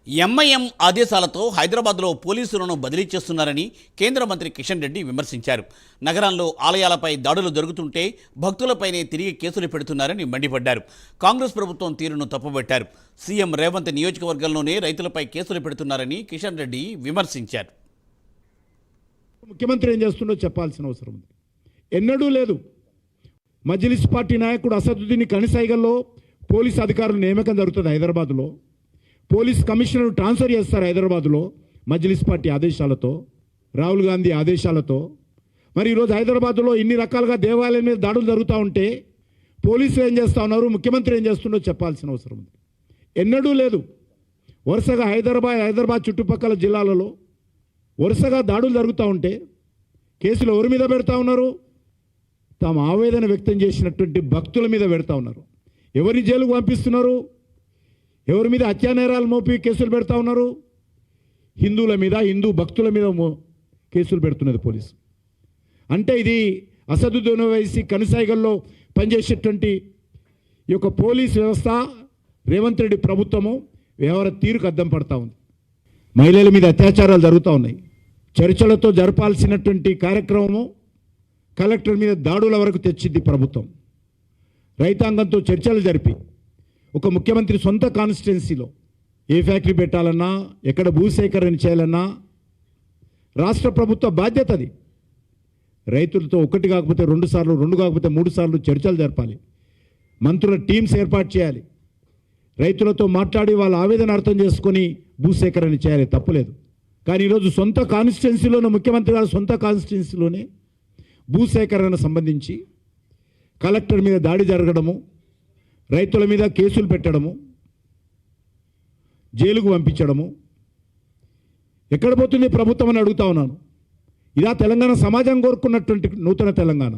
MIM ఆదేశాలతో హైదరాబాద్లో పోలీసులను బదిలీ చేస్తున్నారని కేంద్ర మంత్రి కిషన్ రెడ్డి విమర్శించారు. నగరంలో ఆలయాలపై దాడులు జరుగుతుంటే భక్తులపైనే తిరిగి కేసులు పెడుతున్నారని మండిపడ్డారు. కాంగ్రెస్ ప్రభుత్వం తీరును తప్పుబట్టారు. సీఎం రేవంత్ నియోజకవర్గంలోనే రైతులపై కేసులు పెడుతున్నారని కిషన్ రెడ్డి విమర్శించారు. ముఖ్యమంత్రి ఏం చేస్తుండో చెప్పాల్సిన అవసరం ఉంది. ఎన్నడూ లేదు. మజ్లిస్ పార్టీ నాయకుడు అసదుద్దీన్ కనిసైగల్లో పోలీస్ అధికారుల నియామకం జరుగుతుంది. హైదరాబాద్లో పోలీస్ కమిషనర్ ట్రాన్స్ఫర్ చేస్తారు. హైదరాబాద్లో మజ్లిస్ పార్టీ ఆదేశాలతో, రాహుల్ గాంధీ ఆదేశాలతో. మరి ఈరోజు హైదరాబాద్లో ఇన్ని రకాలుగా దేవాలయం మీద దాడులు జరుగుతూ ఉంటే పోలీసులు ఏం చేస్తూ ఉన్నారు, ముఖ్యమంత్రి ఏం చేస్తుండో చెప్పాల్సిన అవసరం ఉంది. ఎన్నడూ లేదు. వరుసగా హైదరాబాద్ చుట్టుపక్కల జిల్లాలలో వరుసగా దాడులు జరుగుతూ ఉంటే కేసులు ఎవరి మీద పెడతా ఉన్నారు? తాము ఆవేదన వ్యక్తం చేసినటువంటి భక్తుల మీద పెడతా ఉన్నారు. ఎవరిని జైలుకు పంపిస్తున్నారు? ఎవరి మీద హత్యానేరాలు మోపి కేసులు పెడతా ఉన్నారు? హిందువుల మీద, హిందూ భక్తుల మీద కేసులు పెడుతున్నది పోలీసు. అంటే ఇది అసదుద్దీన్ ఓవైసీ కనిసైగల్లో పనిచేసేటువంటి ఈ యొక్క పోలీస్ వ్యవస్థ, రేవంత్ రెడ్డి ప్రభుత్వము వ్యవహార తీరుకు అద్దం పడతా ఉంది. మహిళల మీద అత్యాచారాలు జరుగుతూ ఉన్నాయి. చర్చలతో జరపాల్సినటువంటి కార్యక్రమము కలెక్టర్ మీద దాడుల వరకు తెచ్చింది ప్రభుత్వం. రైతాంగంతో చర్చలు జరిపి ఒక ముఖ్యమంత్రి సొంత కాన్స్టిట్యున్సీలో ఏ ఫ్యాక్టరీ పెట్టాలన్నా, ఎక్కడ భూసేకరణ చేయాలన్నా రాష్ట్ర ప్రభుత్వ బాధ్యత అది. రైతులతో ఒకటి కాకపోతే 2 సార్లు, 2 కాకపోతే 3 సార్లు చర్చలు జరపాలి. మంత్రుల టీమ్స్ ఏర్పాటు చేయాలి. రైతులతో మాట్లాడి వాళ్ళ ఆవేదన అర్థం చేసుకొని భూసేకరణ చేయాలి, తప్పులేదు. కానీ ఈరోజు సొంత కాన్స్టిట్యున్సీలోనే, ముఖ్యమంత్రి గారు సొంత కాన్స్టిట్యున్సీలోనే భూసేకరణ సంబంధించి కలెక్టర్ మీద దాడి జరగడము, రైతుల మీద కేసులు పెట్టడము, జైలుకు పంపించడము. ఎక్కడ పోతుంది ప్రభుత్వం అని అడుగుతా ఉన్నాను. ఇదా తెలంగాణ సమాజం కోరుకున్నటువంటి నూతన తెలంగాణ?